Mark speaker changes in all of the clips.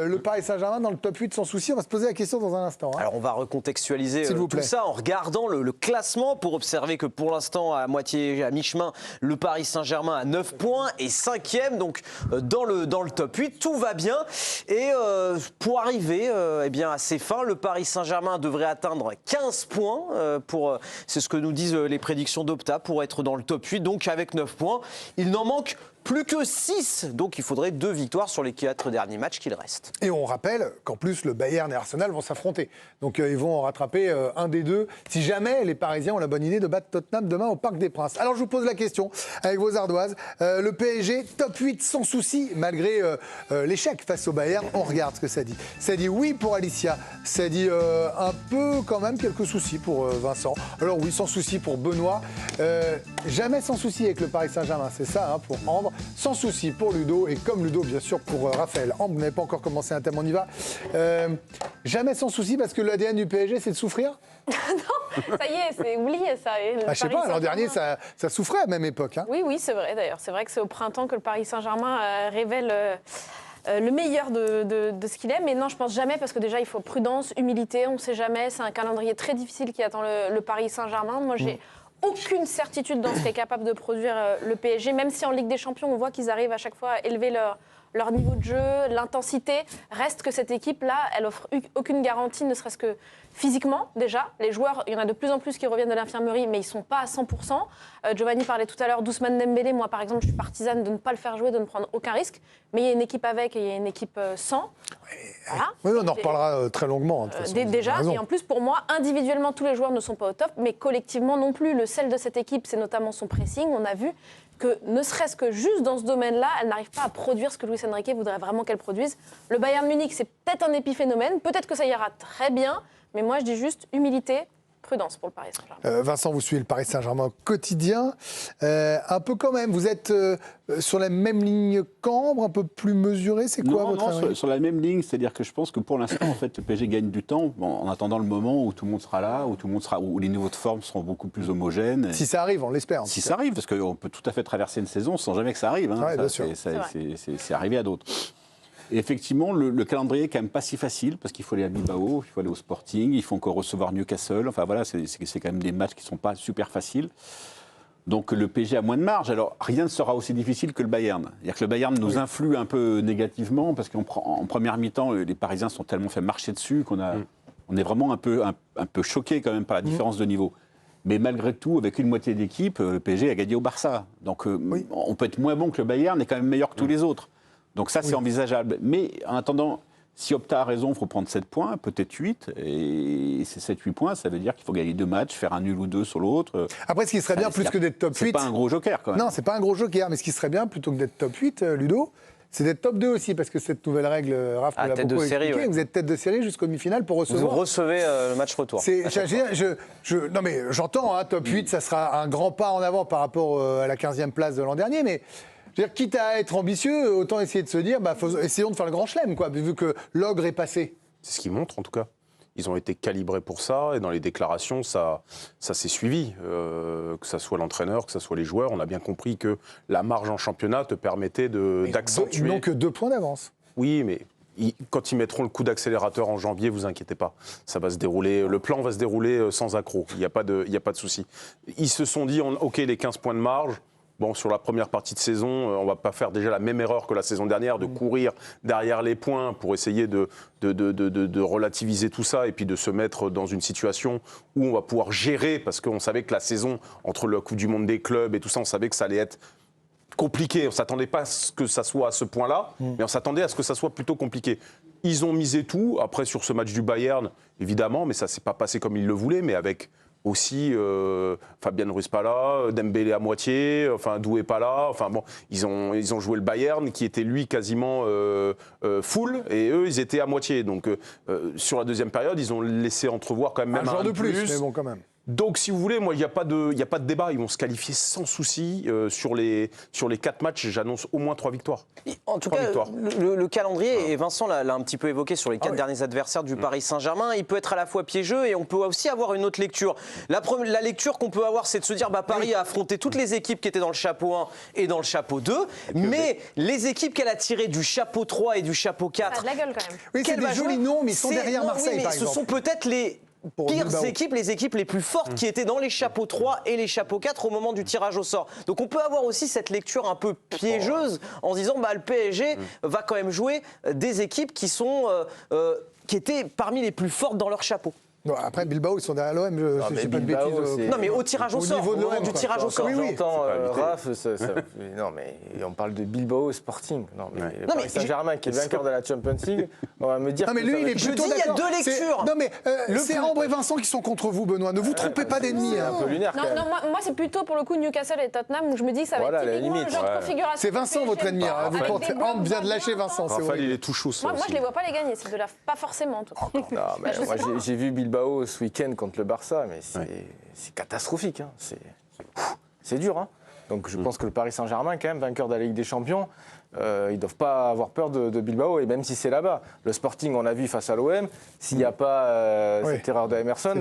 Speaker 1: le Paris Saint-Germain dans le top 8 sans souci? On va se poser la question dans un instant.
Speaker 2: Alors on va recontextualiser tout ça en regardant le classement pour observer que pour l'instant, à mi-chemin, le Paris Saint-Germain a 9 points et 5e, donc dans le top 8, tout va bien. Et pour arriver à ses fins, le Paris Saint-Germain devrait atteindre 15 points, c'est ce que nous disent les prédictions d'Opta, pour être dans le top 8, donc avec 9 points. Il n'en manque plus que 6, donc il faudrait 2 victoires sur les 4 derniers matchs qu'il reste.
Speaker 1: Et on rappelle qu'en plus, le Bayern et Arsenal vont s'affronter. Donc ils vont en rattraper un des deux, si jamais les Parisiens ont la bonne idée de battre Tottenham demain au Parc des Princes. Alors je vous pose la question, avec vos ardoises, le PSG, top 8 sans souci, malgré l'échec face au Bayern. On regarde ce que ça dit. Ça dit oui pour Alicia, ça dit un peu quand même quelques soucis pour Vincent. Alors oui, sans souci pour Benoît, jamais sans souci avec le Paris Saint-Germain, c'est ça pour Ambre. Sans souci pour Ludo, et comme Ludo, bien sûr, pour Raphaël. Ambre, vous n'avez pas encore commencé un thème, on y va. Jamais sans souci, parce que l'ADN du PSG, c'est de souffrir?
Speaker 3: Non, ça y est, c'est oublié ça.
Speaker 1: Je sais pas, l'an dernier, ça souffrait à la même époque. Hein.
Speaker 3: Oui, c'est vrai d'ailleurs. C'est vrai que c'est au printemps que le Paris Saint-Germain révèle le meilleur de ce qu'il est. Mais non, je pense jamais, parce que déjà, il faut prudence, humilité, on ne sait jamais. C'est un calendrier très difficile qui attend le Paris Saint-Germain. Moi, j'ai aucune certitude dans ce qu'est capable de produire le PSG, même si en Ligue des Champions, on voit qu'ils arrivent à chaque fois à élever leur niveau de jeu, l'intensité. Reste que cette équipe-là, elle offre aucune garantie, ne serait-ce que physiquement déjà. Les joueurs, il y en a de plus en plus qui reviennent de l'infirmerie, mais ils ne sont pas à 100%. Giovanni parlait tout à l'heure d'Ousmane Dembélé. Moi, par exemple, je suis partisane de ne pas le faire jouer, de ne prendre aucun risque. Mais il y a une équipe avec et il y a une équipe sans. Voilà.
Speaker 1: Oui, on en reparlera très longuement.
Speaker 3: Déjà, et en plus, pour moi, individuellement, tous les joueurs ne sont pas au top, mais collectivement non plus. Le sel de cette équipe, c'est notamment son pressing. On a vu que, ne serait-ce que juste dans ce domaine-là, elle n'arrive pas à produire ce que Luis Enrique voudrait vraiment qu'elle produise. Le Bayern Munich, c'est peut-être un épiphénomène, peut-être que ça ira très bien, mais moi, je dis juste humilité, prudence pour le Paris Saint-Germain.
Speaker 1: Vincent, vous suivez le Paris Saint-Germain au quotidien. Un peu quand même, vous êtes sur la même ligne qu'Ambre, un peu plus mesuré, c'est quoi votre avis?
Speaker 4: Sur la même ligne, c'est-à-dire que je pense que pour l'instant, en fait, le PSG gagne du temps en attendant le moment où tout le monde sera là, où les niveaux de forme seront beaucoup plus homogènes.
Speaker 1: Si ça arrive, on l'espère.
Speaker 4: Si ça arrive, parce qu'on peut tout à fait traverser une saison sans jamais que ça arrive. Hein.
Speaker 1: Ouais,
Speaker 4: c'est arrivé à d'autres. Et effectivement, le calendrier est quand même pas si facile, parce qu'il faut aller à Bilbao, il faut aller au Sporting, il faut encore recevoir Newcastle. Enfin voilà, c'est quand même des matchs qui ne sont pas super faciles. Donc le PSG a moins de marge. Alors rien ne sera aussi difficile que le Bayern. C'est-à-dire que le Bayern nous influe un peu négativement, parce qu'en première mi-temps, les Parisiens sont tellement fait marcher dessus on est vraiment un peu choqués quand même par la différence de niveau. Mais malgré tout, avec une moitié d'équipe, le PSG a gagné au Barça. Donc on peut être moins bon que le Bayern, mais quand même meilleur que tous les autres. Donc ça, c'est envisageable. Mais en attendant, si Opta a raison, il faut prendre 7 points, peut-être 8. Et ces 7-8 points, ça veut dire qu'il faut gagner 2 matchs, faire un nul ou 2 sur l'autre.
Speaker 1: Après, ce qui serait bien, plus que d'être top 8...
Speaker 4: C'est pas un gros joker, quand même.
Speaker 1: Non, c'est pas un gros joker. Mais ce qui serait bien, plutôt que d'être top 8, Ludo, c'est d'être top 2 aussi, parce que cette nouvelle règle, Raph, vous l'a beaucoup expliqué. Vous êtes tête de série jusqu'au demi-finale pour recevoir...
Speaker 2: Vous recevez le match retour.
Speaker 1: Non, mais j'entends, top 8, ça sera un grand pas en avant par rapport à la 15e place de l'an dernier, mais... C'est-à-dire, quitte à être ambitieux, autant essayer de se dire, essayons de faire le grand chelem, quoi, vu que l'ogre est passé.
Speaker 5: C'est ce qu'ils montrent, en tout cas. Ils ont été calibrés pour ça, et dans les déclarations, ça s'est suivi. Que ce soit l'entraîneur, que ce soit les joueurs, on a bien compris que la marge en championnat te permettait d'accentuer...
Speaker 1: Ils n'ont que 2 points d'avance.
Speaker 5: Oui, mais... Quand ils mettront le coup d'accélérateur en janvier, vous inquiétez pas, ça va se dérouler. Le plan va se dérouler sans accroc. Il n'y a pas de souci. Ils se sont dit, ok, les 15 points de marge. Bon, sur la première partie de saison, on ne va pas faire déjà la même erreur que la saison dernière, de courir derrière les points pour essayer de relativiser tout ça et puis de se mettre dans une situation où on va pouvoir gérer, parce qu'on savait que la saison, entre la Coupe du Monde des clubs et tout ça, on savait que ça allait être compliqué. On ne s'attendait pas à ce que ça soit à ce point-là, mais on s'attendait à ce que ça soit plutôt compliqué. Ils ont misé tout, après sur ce match du Bayern, évidemment, mais ça ne s'est pas passé comme ils le voulaient, mais avec... aussi Fabian Ruiz pas là, Dembélé à moitié, Doué pas là, ils ont joué le Bayern qui était lui quasiment full et eux ils étaient à moitié. Donc sur la deuxième période, ils ont laissé entrevoir quand même
Speaker 1: un joueur de plus, mais bon quand même.
Speaker 5: Donc, si vous voulez, moi, il n'y a pas de débat. Ils vont se qualifier sans souci. Sur les 4 matchs, j'annonce au moins 3 victoires.
Speaker 2: En tout cas, le calendrier, et Vincent l'a un petit peu évoqué sur les 4 derniers adversaires du Paris Saint-Germain, il peut être à la fois piégeux et on peut aussi avoir une autre lecture. La lecture qu'on peut avoir, c'est de se dire Paris a affronté toutes les équipes qui étaient dans le chapeau 1 et dans le chapeau 2, mais les équipes qu'elle a tirées du chapeau 3 et du chapeau 4...
Speaker 3: Ça a de la gueule quand même.
Speaker 1: Oui, c'est des jolis noms, mais ils sont derrière Marseille, par exemple.
Speaker 2: Ce sont peut-être les pires équipes, les équipes les plus fortes qui étaient dans les chapeaux 3 et les chapeaux 4 au moment du tirage au sort. Donc on peut avoir aussi cette lecture un peu piégeuse en se disant le PSG va quand même jouer des équipes qui étaient parmi les plus fortes dans leur chapeau.
Speaker 1: Non, après, Bilbao, ils sont derrière l'OM, je sais pas de bêtises.
Speaker 2: Non, mais au tirage au sort,
Speaker 1: niveau de l'OM,
Speaker 2: du tirage au sort.
Speaker 6: J'entends Raph, non, mais on parle de Bilbao Sporting. Non, mais le Paris Saint-Germain qui est vainqueur de la Champions League, on va me dire.
Speaker 1: Non, mais lui, il est plutôt
Speaker 2: il y a 2 lectures.
Speaker 1: Non, mais c'est Ambre et Vincent qui sont contre vous, Benoît. Ne vous trompez pas d'ennemis.
Speaker 6: C'est un peu lunaire.
Speaker 3: Non, moi c'est plutôt pour le coup Newcastle et Tottenham où je me dis que ça va être typiquement le genre de configuration.
Speaker 1: C'est Vincent votre ennemi. Ambre vient de lâcher Vincent.
Speaker 5: Raphaël, il est tout chaud.
Speaker 3: Moi, je les vois pas les gagner, c'est de la pas forcément en tout cas.
Speaker 6: Moi, j'ai vu Bilbao ce week-end contre le Barça, mais c'est catastrophique. Hein. C'est dur. Hein. Donc je pense que le Paris Saint-Germain, quand même, vainqueur de la Ligue des Champions, ils ne doivent pas avoir peur de Bilbao, et même si c'est là-bas. Le Sporting, on a vu face à l'OM, s'il n'y a pas cette erreur de Emerson,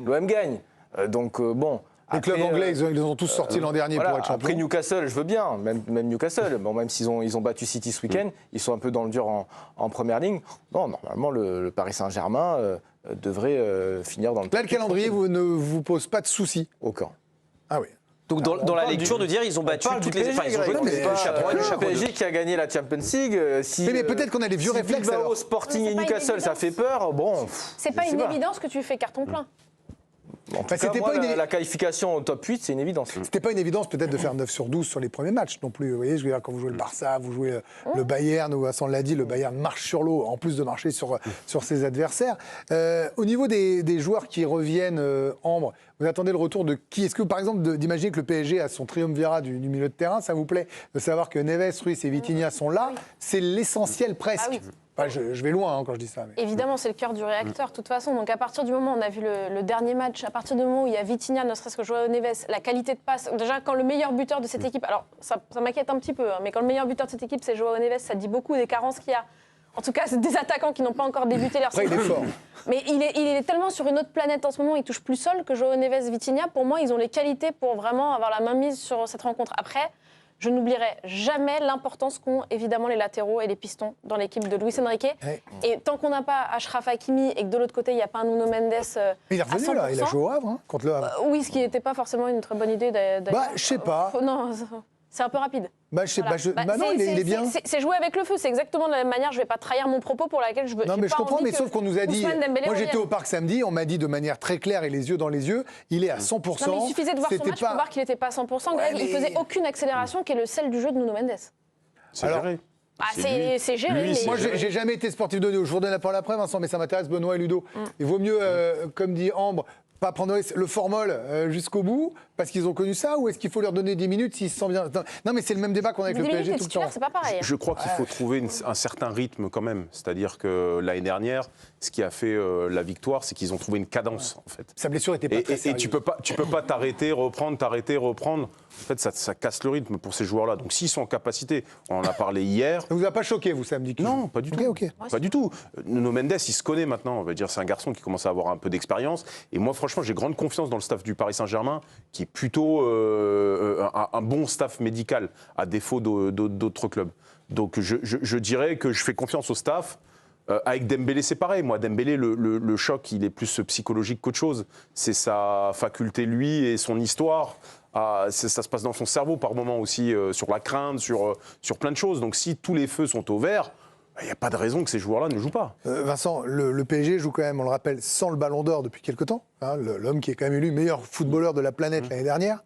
Speaker 6: l'OM gagne. Donc bon...
Speaker 1: Les clubs anglais, ils ont tous sorti l'an dernier pour être champions.
Speaker 6: Après Newcastle, je veux bien, même Newcastle, même s'ils ont battu City ce week-end, ils sont un peu dans le dur en première ligne. Non, normalement, le Paris Saint-Germain devrait finir dans le...
Speaker 1: Là, le calendrier ne vous pose pas de soucis?
Speaker 6: Aucun.
Speaker 1: Ah oui.
Speaker 2: Donc dans la lecture de dire ils ont battu toutes les...
Speaker 6: Enfin, ils ont joué le PSG qui a gagné la Champions League.
Speaker 1: Mais peut-être qu'on a les vieux réflexes alors.
Speaker 6: Bilbao, Sporting et Newcastle, ça fait peur. Bon,
Speaker 3: c'est pas une évidence que tu fais carton plein.
Speaker 6: En tout cas, moi, la qualification au top 8, c'est une évidence.
Speaker 1: C'était pas une évidence peut-être de faire 9 sur 12 sur les premiers matchs non plus. Vous voyez, je veux dire, quand vous jouez le Barça, vous jouez le Bayern, ou Vincent l'a dit, le Bayern marche sur l'eau, en plus de marcher sur ses adversaires. Au niveau des joueurs qui reviennent, Ambre, vous attendez le retour de qui? Est-ce que, par exemple, d'imaginer que le PSG a son triumvirat du milieu de terrain, ça vous plaît? De savoir que Neves, Ruiz et Vitinha sont là, c'est l'essentiel presque.
Speaker 3: Ah oui.
Speaker 1: Enfin, je vais loin quand je dis ça. Mais...
Speaker 3: Évidemment, c'est le cœur du réacteur, de toute façon. Donc à partir du moment où on a vu le dernier match, à partir du moment où il y a Vitinha, ne serait-ce que Joao Neves, la qualité de passe, déjà quand le meilleur buteur de cette équipe, alors ça m'inquiète un petit peu, mais quand le meilleur buteur de cette équipe c'est Joao Neves, ça dit beaucoup des carences qu'il y a. En tout cas, c'est des attaquants qui n'ont pas encore débuté leur saison.
Speaker 1: Après, il est fort.
Speaker 3: Mais il est tellement sur une autre planète en ce moment, il touche plus sol que Joao Neves, Vitinha. Pour moi, ils ont les qualités pour vraiment avoir la main mise sur cette rencontre. Après, je n'oublierai jamais l'importance qu'ont évidemment les latéraux et les pistons dans l'équipe de Luis Enrique.
Speaker 1: Ouais.
Speaker 3: Et tant qu'on n'a pas Achraf Hakimi et que de l'autre côté, il n'y a pas un Nuno Mendes
Speaker 1: il est revenu là, il a joué au Havre, contre le Havre.
Speaker 3: Oui, ce qui n'était pas forcément une très bonne idée d'ailleurs.
Speaker 1: Je sais pas.
Speaker 3: Non, c'est un peu rapide.
Speaker 1: Non, il est bien.
Speaker 3: C'est jouer avec le feu, c'est exactement de la même manière. Je ne vais pas trahir mon propos pour laquelle je veux.
Speaker 1: Non, mais je comprends, mais sauf qu'on nous a dit. Moi, j'étais au parc samedi, on m'a dit de manière très claire et les yeux dans les yeux, il est à 100%.
Speaker 3: Non, mais il suffisait de voir son match pour voir qu'il n'était pas à 100%. Greg, il faisait aucune accélération qui est le sel du jeu de Nuno Mendes.
Speaker 5: C'est géré.
Speaker 3: C'est géré.
Speaker 1: Moi, j'ai jamais été sportif de haut niveau. Je vous redonne la parole après, Vincent, mais ça m'intéresse, Benoît et Ludo. Il vaut mieux, comme dit Ambre, pas prendre le formol jusqu'au bout parce qu'ils ont connu ça, ou est-ce qu'il faut leur donner 10 minutes s'ils se sentent bien? Non, mais c'est le même débat qu'on a avec le PSG tout le temps.
Speaker 3: C'est pas pareil.
Speaker 5: Je crois qu'il faut trouver un certain rythme quand même. C'est-à-dire que l'année dernière, ce qui a fait la victoire, c'est qu'ils ont trouvé une cadence en fait.
Speaker 1: Sa blessure était pas très sérieuse.
Speaker 5: Et tu peux pas t'arrêter, reprendre. En fait, ça casse le rythme pour ces joueurs-là. Donc s'ils sont en capacité, on en a parlé hier.
Speaker 1: Ça vous a pas choqué, vous, samedi?
Speaker 5: Non, pas du tout.
Speaker 1: Ok.
Speaker 5: Pas du tout. Nuno Mendes, il se connaît maintenant. On va dire, c'est un garçon qui commence à avoir un peu d'expérience. Et moi, franchement, j'ai grande confiance dans le staff du Paris Saint-Germain, qui est plutôt un bon staff médical, à défaut d'autres clubs. Donc je dirais que je fais confiance au staff. Avec Dembélé, c'est pareil. Moi, Dembélé, le choc, il est plus psychologique qu'autre chose. C'est sa faculté, lui, et son histoire. Ça se passe dans son cerveau par moments aussi, sur la crainte, sur plein de choses. Donc si tous les feux sont au vert, il n'y a pas de raison que ces joueurs-là ne jouent pas.
Speaker 1: Vincent, le PSG joue quand même, on le rappelle, sans le Ballon d'Or depuis quelque temps. Hein, l'homme qui est quand même élu meilleur footballeur de la planète l'année dernière.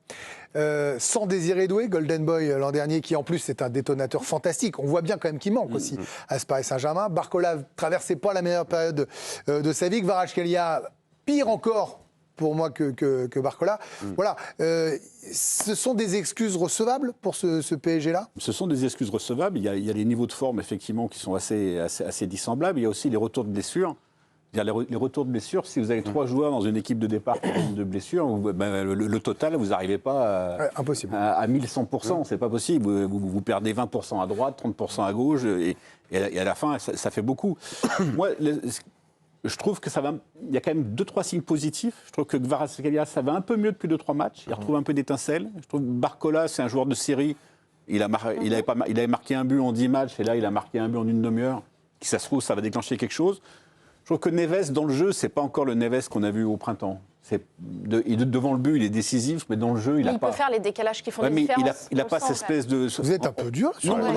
Speaker 1: Sans Désiré Doué, Golden Boy l'an dernier, qui en plus est un détonateur fantastique. On voit bien quand même qu'il manque aussi à ce Paris Saint-Germain. Barcola traversait pas la meilleure période de sa vie. Kvaratskhelia, pire encore pour moi que Barcola. Voilà. Ce sont des excuses recevables pour ce PSG-là?
Speaker 4: Ce sont des excuses recevables. Il y a les niveaux de forme, effectivement, qui sont assez dissemblables. Il y a aussi les retours de blessures. Les retours de blessures, si vous avez 3 joueurs dans une équipe de départ qui ont de blessures, le total, vous n'arrivez pas
Speaker 1: impossible.
Speaker 4: à 1100%. C'est pas possible. Vous perdez 20% à droite, 30% à gauche, et à la fin, ça fait beaucoup. Moi, je trouve que il y a quand même 2-3 signes positifs. Je trouve que Kvaratskhelia, ça va un peu mieux depuis 2-3 matchs. Il retrouve un peu d'étincelle. Je trouve que Barcola, c'est un joueur de série. Il avait marqué un but en 10 matchs, et là, il a marqué un but en une demi-heure. Si ça se trouve, ça va déclencher quelque chose. Je trouve que Neves, dans le jeu, c'est pas encore le Neves qu'on a vu au printemps. Devant le but, il est décisif, mais dans le jeu, il a pas...
Speaker 3: Il peut faire les décalages qui font des
Speaker 4: mais
Speaker 3: différences.
Speaker 4: il n'a pas cette espèce de...
Speaker 1: Vous êtes un peu dur sur
Speaker 4: Non,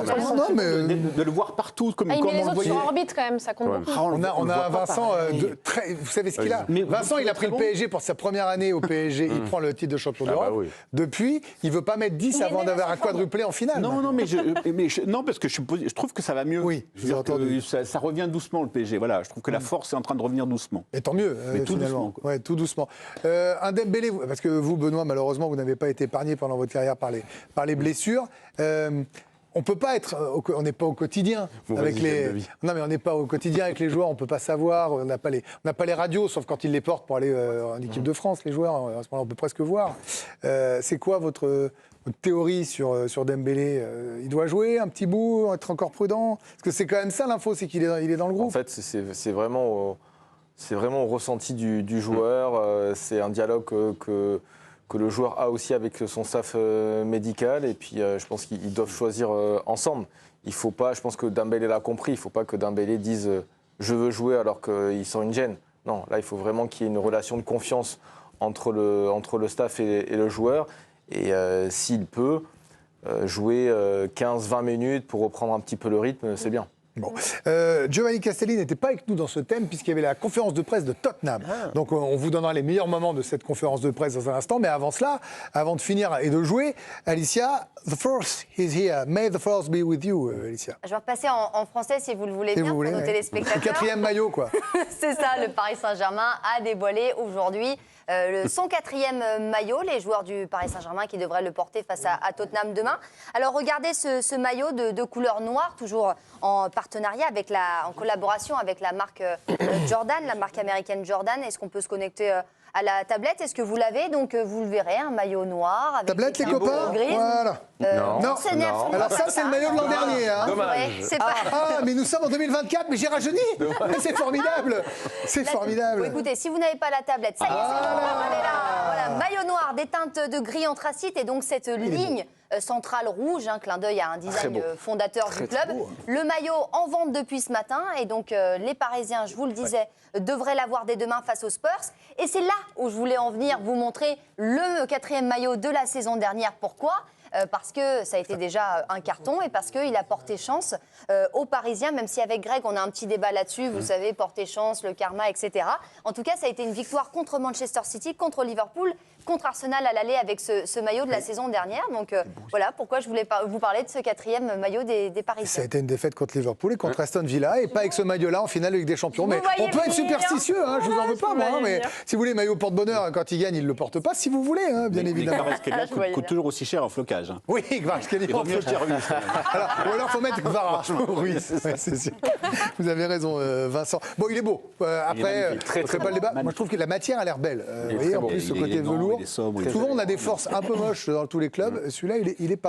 Speaker 1: mais...
Speaker 4: de le voir partout, comme
Speaker 3: il
Speaker 4: on
Speaker 3: met les
Speaker 4: le
Speaker 3: autres
Speaker 4: voyait.
Speaker 3: sur orbite quand même, ça compte beaucoup.
Speaker 1: On a Vincent, vous savez ce qu'il a.
Speaker 4: Mais
Speaker 1: Vincent, il a pris le PSG pour sa première année au PSG, il prend le titre de champion d'Europe.
Speaker 5: oui.
Speaker 1: Depuis, il ne veut pas mettre 10
Speaker 3: Il est
Speaker 1: avant d'avoir un quadruplé en finale.
Speaker 4: Non, non, parce que je trouve que ça va mieux.
Speaker 1: Oui,
Speaker 4: je veux dire que ça revient doucement, le PSG. Voilà, je trouve que la force est en train de revenir doucement.
Speaker 1: Et tant mieux,
Speaker 4: Mais tout
Speaker 1: finalement.
Speaker 4: doucement,
Speaker 1: Ouais, tout doucement. Un Dembélé, parce que vous, Benoît, malheureusement, vous n'avez pas été épargné pendant votre carrière par les blessures. On peut pas être, on n'est pas au quotidien avec les. Non, mais on n'est pas au quotidien avec les joueurs. On peut pas savoir. On n'a pas les radios, sauf quand ils les portent pour aller en équipe de France. Les joueurs, à ce moment-là, on peut presque voir. C'est quoi votre théorie sur Dembélé? Il doit jouer un petit bout, être encore prudent. Parce que c'est quand même ça l'info, c'est qu'il est dans le groupe.
Speaker 6: En fait, c'est vraiment au ressenti du joueur. C'est un dialogue que le joueur a aussi avec son staff médical. Et puis, je pense qu'ils doivent choisir ensemble. Il faut pas, je pense que Dembélé l'a compris, il ne faut pas que Dembélé dise je veux jouer alors qu'il sent une gêne. Non, là, il faut vraiment qu'il y ait une relation de confiance entre le staff et le joueur. Et s'il peut jouer 15-20 minutes pour reprendre un petit peu le rythme, c'est bien.
Speaker 1: Bon. Giovanni Castelli n'était pas avec nous dans ce thème puisqu'il y avait la conférence de presse de Tottenham. Donc on vous donnera les meilleurs moments de cette conférence de presse dans un instant. Mais avant cela, avant de finir et de jouer, Alicia, the force is here. May the force be with you, Alicia.
Speaker 7: Je vais repasser en français si vous le voulez
Speaker 1: Si
Speaker 7: bien
Speaker 1: vous voulez,
Speaker 7: pour nos téléspectateurs.
Speaker 1: Le 4e maillot, quoi.
Speaker 7: C'est ça, le Paris Saint-Germain a dévoilé aujourd'hui son 4e maillot, les joueurs du Paris Saint-Germain qui devraient le porter face à Tottenham demain. Alors regardez ce maillot de couleur noire, toujours en partenariat, en collaboration avec la marque Jordan, la marque américaine Jordan. Est-ce qu'on peut se connecter à la tablette? Est-ce que vous l'avez? Donc vous le verrez, un maillot noir avec
Speaker 1: Tablette, les copains?
Speaker 7: grises.
Speaker 1: Voilà.
Speaker 7: Non.
Speaker 1: Alors ça, c'est le maillot de l'an dernier. Hein.
Speaker 7: Ouais, c'est pas...
Speaker 1: mais nous sommes en 2024, mais j'ai rajeuni. C'est formidable. C'est formidable.
Speaker 7: Bon, écoutez, si vous n'avez pas la tablette, ça y est, c'est bon, elle est là. Voilà, maillot noir, des teintes de gris anthracite et donc cette ligne centrale rouge, clin d'œil à un design fondateur du club. Le maillot en vente depuis ce matin et donc les Parisiens, je vous le disais, devraient l'avoir dès demain face aux Spurs. Et c'est là où je voulais en venir, vous montrer le 4e maillot de la saison dernière. Pourquoi ? Parce que ça a été déjà un carton et parce qu'il a porté chance aux Parisiens, même si avec Greg, on a un petit débat là-dessus, vous savez, porter chance, le karma, etc. En tout cas, ça a été une victoire contre Manchester City, contre Liverpool, contre Arsenal à l'aller avec ce maillot de la saison dernière. Donc voilà pourquoi je voulais vous parler de ce 4e maillot des Parisiens.
Speaker 1: Ça a été une défaite contre Liverpool et contre Aston Villa et pas avec ce maillot-là en finale de Ligue des Champions. Mais on peut être superstitieux, je vous en veux pas, moi. Mais si vous voulez, maillot porte-bonheur, quand il gagne, il ne le porte pas, si vous voulez, bien évidemment.
Speaker 4: Kvaratskhelia coûte toujours aussi cher en flocage.
Speaker 1: Oui, Kvaratskhelia en flocage. Ou alors, il faut mettre Kvara. Oui, c'est sûr. Vous avez raison, Vincent. Bon, il est beau. Après, très pas le débat. Moi, je trouve que la matière a l'air belle. Vous voyez, en plus, ce côté velours. Souvent, on a des forces un peu moches dans tous les clubs. Celui-là, il est pas mal.